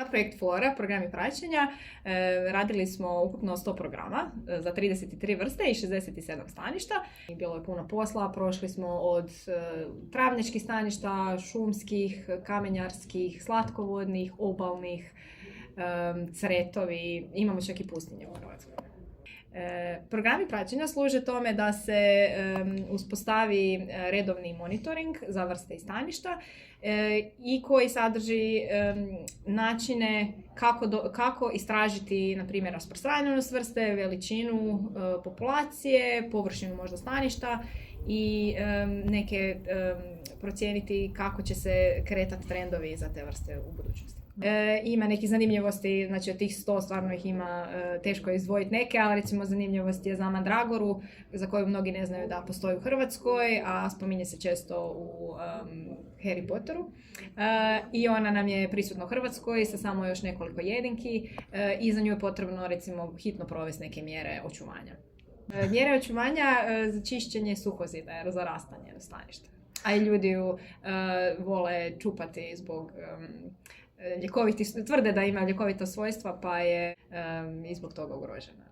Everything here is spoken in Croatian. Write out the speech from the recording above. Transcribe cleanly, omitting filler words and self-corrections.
Za projekt Flora, programi praćenja, radili smo ukupno 100 programa za 33 vrste i 67 staništa. Bilo je puno posla, prošli smo od travnjačkih staništa, šumskih, kamenjarskih, slatkovodnih, obalnih, cretovi, imamo čak i pustinje u Hrvatskoj. Programi praćenja služe tome da se uspostavi redovni monitoring za vrste i staništa i koji sadrži načine kako istražiti, na primjer, rasprostranjenost vrste, veličinu populacije, površinu možda staništa i neke procijeniti kako će se kretati trendovi za te vrste u budućnosti. Ima nekih zanimljivosti, znači od tih 100 stvarno ih ima, teško je izdvojiti neke, ali recimo zanimljivost je za mandragoru, za koju mnogi ne znaju da postoji u Hrvatskoj, a spominje se često u Harry Potteru. I ona nam je prisutna u Hrvatskoj sa samo još nekoliko jedinki i za nju je potrebno recimo hitno provesti neke mjere očuvanja. Mjere očuvanja za čišćenje suhozida, za rastanje staništa. A i ljudi ju vole čupati zbog tvrde da ima ljekovita svojstva, pa je i zbog toga ugrožena.